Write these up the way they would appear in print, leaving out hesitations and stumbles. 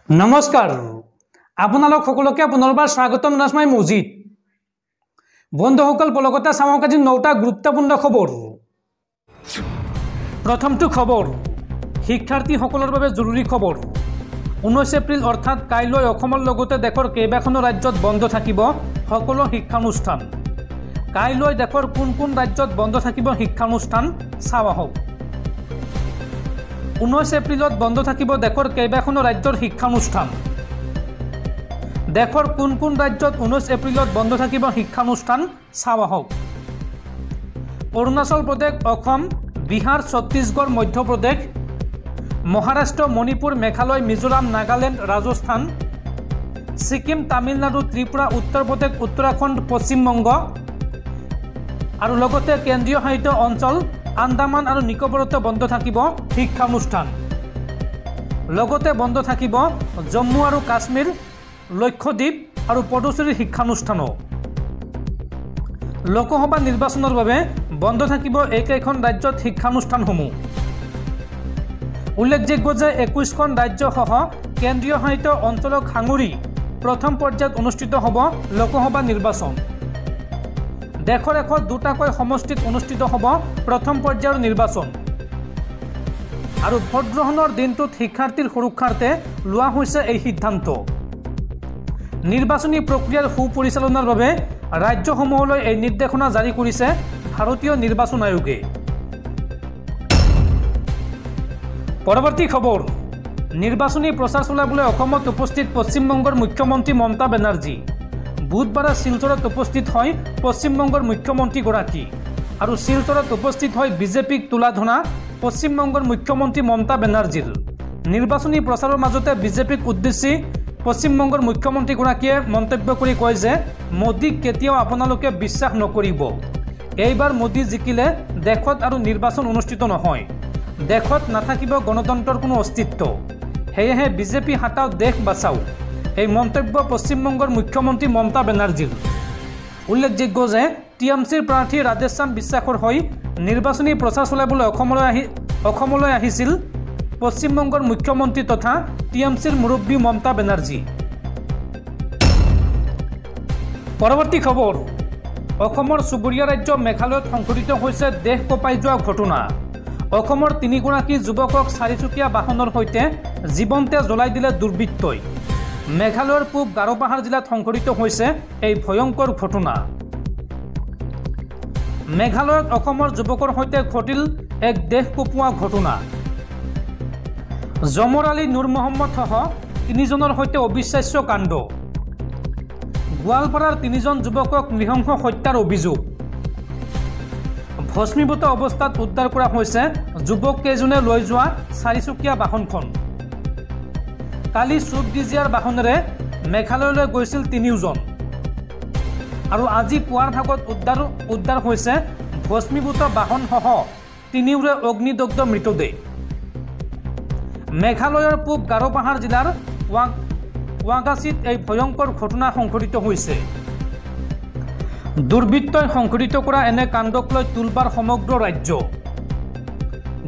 नमस्कार आपनालोक सकलोके पुनर्बार स्वागतम नाजमाई मजिद बंधुसकल बलगते चाওক আজি 9টা गुरुत्वपूर्ण खबर। प्रथमটো खबर शिक्षार्थीসকলৰ বাবে জৰুৰী खबर। 19 এপ্ৰিল অৰ্থাৎ কাইলৈ অসমৰ লগতে দেশৰ কেইবাখনো ৰাজ্যত বন্ধ থাকিব সকলো শিক্ষানুষ্ঠান। কাইলৈ দেশৰ কোন কোন ৰাজ্যত বন্ধ থাকিব শিক্ষানুষ্ঠান চাও আহক। 19 এপ্ৰিলত বন্ধ থাকিব দেশৰ কেইবাখনো ৰাজ্যৰ শিক্ষানুষ্ঠান। দেশৰ কোন কোন ৰাজ্যত 19 এপ্ৰিলত বন্ধ থাকিব শিক্ষানুষ্ঠান চাও আহক। অৰুণাচল প্ৰদেশ, অসম, বিহাৰ, ছত্তীশগড়, মধ্যপ্ৰদেশ, মহাৰাষ্ট্ৰ, মণিপুৰ, মেঘালয়, মিজোৰাম, নাগালেণ্ড, ৰাজস্থান, ছিকিম, তামিলনাডু, ত্ৰিপুৰা, উত্তৰ প্ৰদেশ, উত্তৰাখণ্ড, পশ্চিমবংগ আৰু লগতে কেন্দ্ৰীয় শাসিত অঞ্চল আন্দামান আৰু নিকোবৰত বন্ধ থাকিব শিক্ষানুষ্ঠান। লগতে বন্ধ থাকিব জম্মু আৰু কাশ্মীৰ, লক্ষদ্বীপ আৰু পদুচেৰীৰ শিক্ষানুষ্ঠানো। লোকসভা নিৰ্বাচনৰ বাবে বন্ধ থাকিব এইকেইখন ৰাজ্যত শিক্ষানুষ্ঠানসমূহ। উল্লেখযোগ্য যে 21খন ৰাজ্যসহ কেন্দ্ৰীয় শাসিত অঞ্চলক সাঙুৰি প্ৰথম পৰ্যায়ত অনুষ্ঠিত হ'ব লোকসভা নিৰ্বাচন। দেশৰ এখন দুটাকৈ সমষ্টিত অনুষ্ঠিত হ'ব প্ৰথম পৰ্যায়ৰ নিৰ্বাচন। আৰু ভোটগ্ৰহণৰ দিনটোত শিক্ষাৰ্থীৰ সুৰক্ষাৰ্থে লোৱা হৈছে এই সিদ্ধান্ত। নিৰ্বাচনী প্ৰক্ৰিয়াৰ সুপৰিচালনাৰ বাবে ৰাজ্যসমূহলৈ এই নিৰ্দেশনা জাৰি কৰিছে ভাৰতীয় নিৰ্বাচন আয়োগে। পৰৱৰ্তী খবৰ নিৰ্বাচনী প্ৰচাৰ চলাবলৈ অসমত উপস্থিত পশ্চিমবংগৰ মুখ্যমন্ত্ৰী মমতা বেনাৰ্জী। বুধবাৰে শিলচৰত উপস্থিত হয় পশ্চিমবংগৰ মুখ্যমন্ত্ৰীগৰাকী আৰু শিলচৰত উপস্থিত হয় বিজেপিক তোলা ধনা পশ্চিমবংগৰ মুখ্যমন্ত্ৰী মমতা বেনাৰ্জীৰ। নিৰ্বাচনী প্ৰচাৰৰ মাজতে বিজেপিক উদ্দেশ্যি পশ্চিমবংগৰ মুখ্যমন্ত্ৰীগৰাকীয়ে মন্তব্য কৰি কয় যে মোদীক কেতিয়াও আপোনালোকে বিশ্বাস নকৰিব। এইবাৰ মোদী জিকিলে দেশত আৰু নিৰ্বাচন অনুষ্ঠিত নহয়। দেশত নাথাকিব গণতন্ত্ৰৰ কোনো অস্তিত্ব। সেয়েহে বিজেপি হাতাও দেশ বাচাও। এই মন্তব্য পশ্চিমবংগৰ মুখ্যমন্ত্ৰী মমতা বেনাৰ্জীৰ। উল্লেখযোগ্য যে টিএমচিৰ প্ৰাৰ্থী ৰাধেশ্যাম বিশ্বাসৰ হৈ নিৰ্বাচনী প্ৰচাৰ চলাবলৈ অসমলৈ আহিছিল পশ্চিমবংগৰ মুখ্যমন্ত্ৰী তথা টিএমচিৰ মুৰব্বী মমতা বেনাৰ্জী। পৰৱৰ্তী খবৰ অসমৰ চুবুৰীয়া ৰাজ্য মেঘালয়ত সংঘটিত হৈছে দেশ কঁপাই যোৱা ঘটনা। অসমৰ 3গৰাকী যুৱকক চাৰিচকীয়া বাহনৰ সৈতে জীৱন্তে জ্বলাই দিলে দুৰ্বৃত্তই। মেঘালয়ৰ পূব গাৰোপাহাৰ জিলাত সংঘটিত হৈছে এই ভয়ংকৰ ঘটনা। মেঘালয়ত অসমৰ যুৱকৰ সৈতে ঘটিল এক দেশ কঁপোৱা ঘটনা। জমৰ আলী, নুৰ মহম্মদ সহ 3জনৰ সৈতে অবিশ্বাস্য কাণ্ড। গোৱালপাৰাৰ 3জন যুৱকক নৃশংস হত্যাৰ অভিযোগ। ভস্মীভূত অৱস্থাত উদ্ধাৰ কৰা হৈছে যুৱককেইজনে লৈ যোৱা চাৰিচকীয়া বাহনখন। কালি ছুইফ্ট ডিজায়াৰ বাহনেৰে মেঘালয়লৈ গৈছিল 3জন আৰু আজি পুৱাৰ ভাগত উদ্ধাৰ হৈছে ভস্মীভূত বাহনসহ 3ওৰে অগ্নিদগ্ধ মৃতদেহ। মেঘালয়ৰ পূব গাৰোপাহাৰ জিলাৰ ৱাগাচিত এই ভয়ংকৰ ঘটনা সংঘটিত হৈছে। দুৰ্বৃত্তই সংঘটিত কৰা এনে কাণ্ডক লৈ তুলবাৰ সমগ্ৰ ৰাজ্য।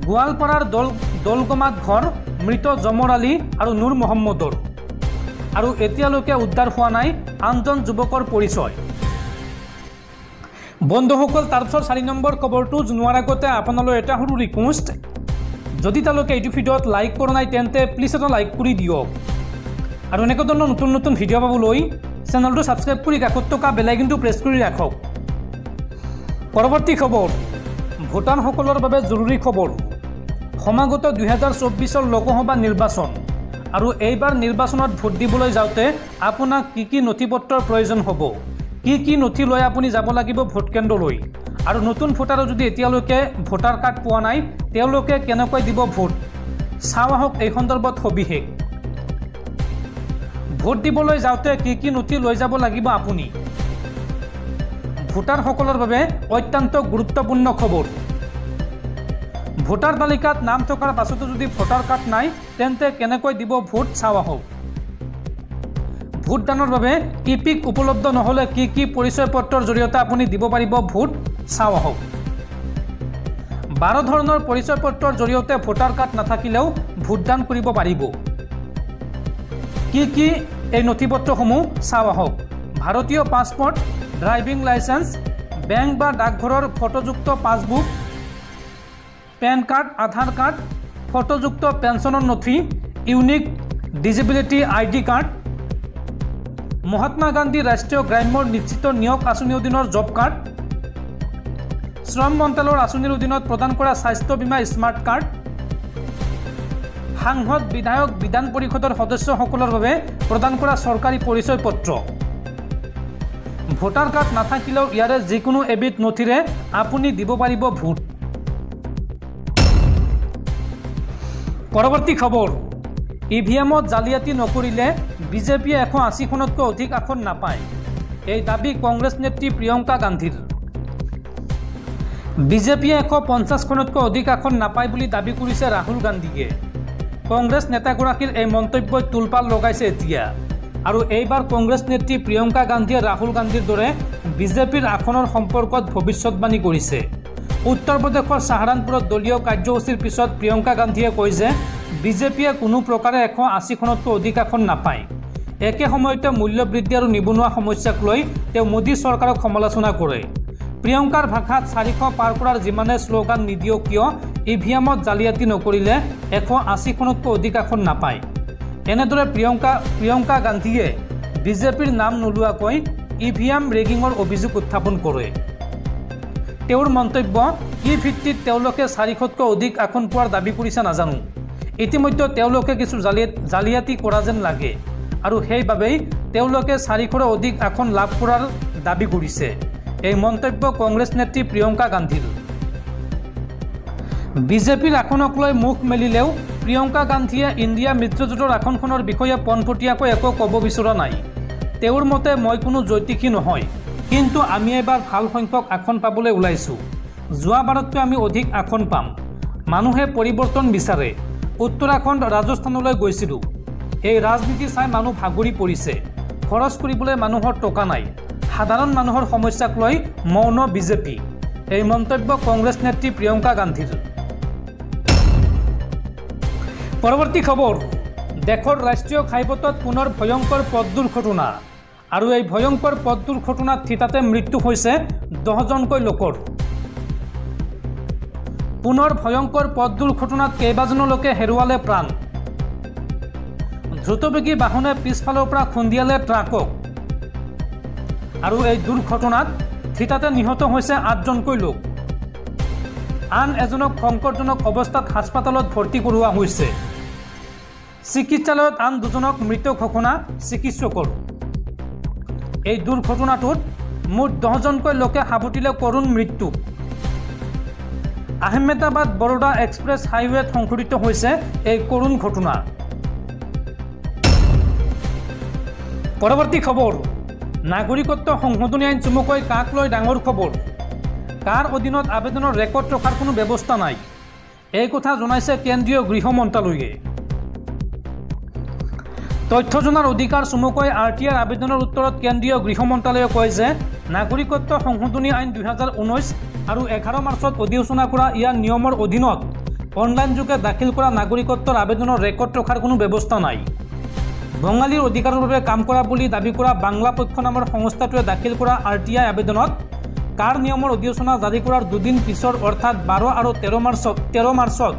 গোৱালপাৰাৰ দলগমাত ঘৰ মৃত জমৰ আলী আৰু নুৰ মহম্মদৰ আৰু এতিয়ালৈকে উদ্ধাৰ হোৱা নাই আনজন যুৱকৰ পৰিচয়। বন্ধুসকল তাৰপিছত 4 নম্বৰ খবৰটো জনোৱাৰ আগতে আপোনালৈ এটা সৰু ৰিকুৱেষ্ট, যদি তেওঁলোকে এইটো ভিডিঅ'ত লাইক কৰা নাই তেন্তে প্লিজ এটা লাইক কৰি দিয়ক আৰু এনেকুৱা ধৰণৰ নতুন নতুন ভিডিঅ' পাবলৈ চেনেলটো ছাবস্ক্ৰাইব কৰি কাষত থকা বেল আইকনটো প্ৰেছ কৰি ৰাখক। পৰৱৰ্তী খবৰ ভোটাৰসকলৰ বাবে জৰুৰী খবৰ। সমাগত 2024 লোকসভা নিৰ্বাচন আৰু এইবাৰ নিৰ্বাচনত ভোট দিবলৈ যাওঁতে আপোনাক কি নথিপত্ৰৰ প্ৰয়োজন হ'ব, কি নথি লৈ আপুনি যাব লাগিব ভোট কেন্দ্ৰলৈ আৰু নতুন ভোটাৰো যদি এতিয়ালৈকে ভোটাৰ কাৰ্ড পোৱা নাই তেওঁলোকে কেনেকৈ দিব ভোট চাও আহক এই সন্দৰ্ভত সবিশেষ। ভোট দিবলৈ যাওঁতে কি নথি লৈ যাব লাগিব আপুনি। ভোটাৰসকলৰ বাবে অত্যন্ত গুৰুত্বপূৰ্ণ খবৰ। ভোটাৰ তালিকাত নাম থকাৰ পাছতো যদি ভোটাৰ কাৰ্ড নাই তেন্তে কেনেকৈ দিব ভোট চাও আহক। ভোটদানৰ বাবে ইপিক উপলব্ধ নহ'লে কি পৰিচয় পত্ৰৰ জৰিয়তে আপুনি দিব পাৰিব ভোট চাও আহক। 12 ধৰণৰ পৰিচয় পত্ৰৰ জৰিয়তে ভোটাৰ কাৰ্ড নাথাকিলেও ভোটদান কৰিব পাৰিব। কি এই নথিপত্ৰসমূহ চাওঁ আহক। ভাৰতীয় পাছপৰ্ট, ড্ৰাইভিং লাইচেন্স, বেংক বা ডাকঘৰৰ ফটোযুক্ত পাছবুক, পেন কাৰ্ড, আধাৰ কাৰ্ড, ফটোযুক্ত পেঞ্চনৰ নথি, unique disability ID card, Mahatma Gandhi ৰাষ্ট্ৰীয় গ্ৰাম্য নিশ্চিত নিয়োগ আঁচনিৰ অধীনৰ জব কাৰ্ড, শ্ৰম মন্ত্ৰালয়ৰ আঁচনিৰ অধীনত প্ৰদান কৰা স্বাস্থ্য বীমা স্মাৰ্ট কাৰ্ড, সাংসদ, বিধায়ক, বিধান পৰিষদৰ সদস্যসকলৰ বাবে প্ৰদান কৰা চৰকাৰী পৰিচয় পত্ৰ। ভোটাৰ কাৰ্ড নাথাকিলেও ইয়াৰে যিকোনো এবিধ নথিৰে আপুনি দিব পাৰিব ভোট। পৰৱৰ্তী খবৰ, EVMত জালিয়াতি নকৰিলে বিজেপিয়ে 180খনতকৈ অধিক আসন নাপায়। এই দাবী কংগ্ৰেছ নেত্ৰী প্ৰিয়ংকা গান্ধীৰ। বিজেপিয়ে 150খনতকৈ অধিক আসন নাপায় বুলি দাবী কৰিছে ৰাহুল গান্ধীয়ে। কংগ্ৰেছ নেতাগৰাকীৰ এই মন্তব্যই তোলপাল লগাইছে এতিয়া। আৰু এইবাৰ কংগ্ৰেছ নেত্ৰী প্ৰিয়ংকা গান্ধীয়ে ৰাহুল গান্ধীৰ দৰে বিজেপিৰ আসনৰ সম্পৰ্কত ভৱিষ্যতবাণী কৰিছে। উত্তৰ প্ৰদেশৰ চাহাৰানপুৰত দলীয় কাৰ্যসূচীৰ পিছত প্ৰিয়ংকা গান্ধীয়ে কয় যে বিজেপিয়ে কোনো প্ৰকাৰে 180খনতকৈ অধিক আসন নাপায়। একে সময়তে মূল্যবৃদ্ধি আৰু নিবনুৱা সমস্যাক লৈ তেওঁ মোদী চৰকাৰক সমালোচনা কৰে। প্ৰিয়ংকাৰ ভাষাত 400 পাৰ কৰাৰ যিমানে শ্লোগান নিদিয়ক কিয় EVMত জালিয়াতি নকৰিলে 180খনতকৈ অধিক আসন নাপায়। এনেদৰে প্ৰিয়ংকা গান্ধীয়ে বিজেপিৰ নাম নোলোৱাকৈ EVM ৰেগিঙৰ অভিযোগ উত্থাপন কৰে। তেওঁৰ মন্তব্য, কি ভিত্তিত তেওঁলোকে 400তকৈ অধিক আসন পোৱাৰ দাবী কৰিছে নাজানো। ইতিমধ্যে তেওঁলোকে কিছু জালিয়াতি কৰা যেন লাগে আৰু সেইবাবেই তেওঁলোকে 400ৰো অধিক আসন লাভ কৰাৰ দাবী কৰিছে। এই মন্তব্য কংগ্ৰেছ নেত্ৰী প্ৰিয়ংকা গান্ধীৰ। বিজেপিৰ আসনক লৈ মুখ মেলিলেও প্ৰিয়ংকা গান্ধীয়ে ইণ্ডিয়া মিত্ৰজোঁটৰ আসনখনৰ বিষয়ে পোনপটীয়াকৈ একো ক'ব বিচৰা নাই। তেওঁৰ মতে, মই কোনো জ্যোতিষী নহয়, কিন্তু আমি এবাৰ ভাল সংখ্যক আসন পাবলৈ ওলাইছোঁ। যোৱাবাৰতকৈ আমি অধিক আসন পাম। মানুহে পৰিৱৰ্তন বিচাৰে। উত্তৰাখণ্ড, ৰাজস্থানলৈ গৈছিলোঁ। এই ৰাজনীতি চাই মানুহ ভাগৰি পৰিছে। খৰচ কৰিবলৈ মানুহৰ টকা নাই। সাধাৰণ মানুহৰ সমস্যাক লৈ মৌন বিজেপি। এই মন্তব্য কংগ্ৰেছ নেত্ৰী প্ৰিয়ংকা গান্ধীৰ। পৰৱৰ্তী খবৰ, দেশৰ ৰাষ্ট্ৰীয় ঘাইপথত পুনৰ ভয়ংকৰ পথ দুৰ্ঘটনা। আৰু এই ভয়ংকৰ পথ দুৰ্ঘটনাত থিতাতে মৃত্যু হৈছে 10জনকৈ লোকৰ। পুনৰ ভয়ংকৰ পথ দুৰ্ঘটনাত কেইবাজনো লোকে হেৰুৱালে প্ৰাণ। দ্ৰুতবেগী বাহনে পিছফালৰ পৰা খুন্দিয়ালে ট্ৰাকক। আৰু এই দুৰ্ঘটনাত থিতাতে নিহত হৈছে 8জনকৈ লোক। আন এজনক সংকটজনক অৱস্থাত হাস্পতালত ভৰ্তি কৰোৱা হৈছে। চিকিৎসালয়ত আন 2জনক মৃত ঘোষণা চিকিৎসকৰ। এই দুৰ্ঘটনাটোত মুঠ 10জনকৈ লোকে সাৱটিলে কৰুণ মৃত্যু। আহমেদাবাদ বৰোডা এক্সপ্ৰেছ হাইৱেত সংঘটিত হৈছে এই কৰুণ ঘটনা। পৰৱৰ্তী খবৰ, নাগৰিকত্ব সংশোধনী আইন চমুকৈ কাক লৈ ডাঙৰ খবৰ। কাৰ অধীনত আবেদনৰ ৰেকৰ্ড ৰখাৰ কোনো ব্যৱস্থা নাই, এই কথা জনাইছে কেন্দ্ৰীয় গৃহ মন্ত্ৰালয়ে। তথ্য জনাৰ অধিকাৰ চমুকৈ RTIৰ আবেদনৰ উত্তৰত কেন্দ্ৰীয় গৃহ মন্ত্ৰালয়ে কয় যে নাগৰিকত্ব সংশোধনী আইন 2019 আৰু 11 মাৰ্চত অধিসূচনা কৰা ইয়াৰ নিয়মৰ অধীনত অনলাইন যোগে দাখিল কৰা নাগৰিকত্বৰ আবেদনৰ ৰেকৰ্ড ৰখাৰ কোনো ব্যৱস্থা নাই। বঙালীৰ অধিকাৰৰ বাবে কাম কৰা বুলি দাবী কৰা বাংলা পক্ষ নামৰ সংস্থাটোৱে দাখিল কৰা RTI আবেদনত কাৰ নিয়মৰ অধিসূচনা জাৰি কৰাৰ দুদিন পিছৰ অৰ্থাৎ 12 আৰু 13 মাৰ্চত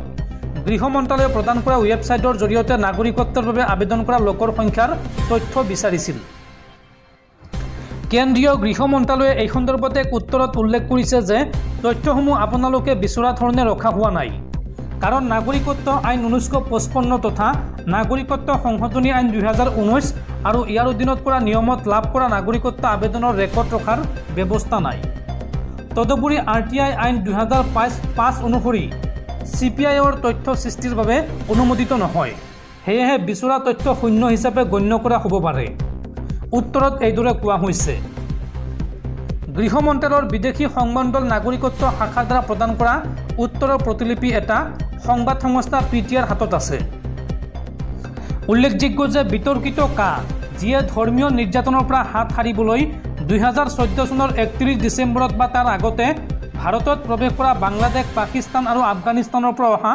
গৃহ মন্ত্ৰালয়ে প্ৰদান কৰা ৱেবছাইটৰ জৰিয়তে নাগৰিকত্বৰ বাবে আবেদন কৰা লোকৰ সংখ্যাৰ তথ্য বিচাৰিছিল। কেন্দ্ৰীয় গৃহ মন্ত্ৰালয়ে এই সন্দৰ্ভত এক উত্তৰত উল্লেখ কৰিছে যে তথ্যসমূহ আপোনালোকে বিচৰা ধৰণে ৰখা হোৱা নাই, কাৰণ নাগৰিকত্ব আইন 1955 তথা নাগৰিকত্ব সংশোধনী আইন 2019 আৰু ইয়াৰ অধীনত কৰা নিয়মত লাভ কৰা নাগৰিকত্ব আবেদনৰ ৰেকৰ্ড ৰখাৰ ব্যৱস্থা নাই। তদুপৰি RTI আইন 2005 অনুসৰি CPIৰ তথ্য সৃষ্টিৰ বাবে অনুমোদিত নহয়, সেয়েহে বিচৰা তথ্য শূন্য হিচাপে গণ্য কৰা হ'ব পাৰে। উত্তৰত এইদৰে কোৱা হৈছে, গৃহ মন্ত্ৰালয়ৰ বিদেশী সংমণ্ডল নাগৰিকত্ব শাখাৰ দ্বাৰা প্ৰদান কৰা উত্তৰৰ প্ৰতিলিপি এটা সংবাদ সংস্থা PTIৰ হাতত আছে। উল্লেখযোগ্য যে বিতৰ্কিত কা যিয়ে ধৰ্মীয় নিৰ্যাতনৰ পৰা হাত সাৰিবলৈ 2014 চনৰ 31 ডিচেম্বৰত বা তাৰ আগতে ভাৰতত প্ৰৱেশ কৰা বাংলাদেশ, পাকিস্তান আৰু আফগানিস্তানৰ পৰা অহা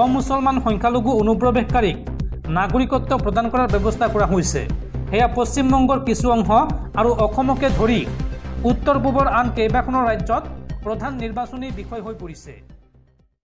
অমুছলমান সংখ্যালঘু অনুপ্ৰৱেশকাৰীক নাগৰিকত্ব প্ৰদান কৰাৰ ব্যৱস্থা কৰা হৈছে। সেয়া পশ্চিমবংগৰ কিছু অংশ আৰু অসমকে ধৰি উত্তৰ পূবৰ আন কেইবাখনো ৰাজ্যত প্ৰধান নিৰ্বাচনী বিষয় হৈ পৰিছে।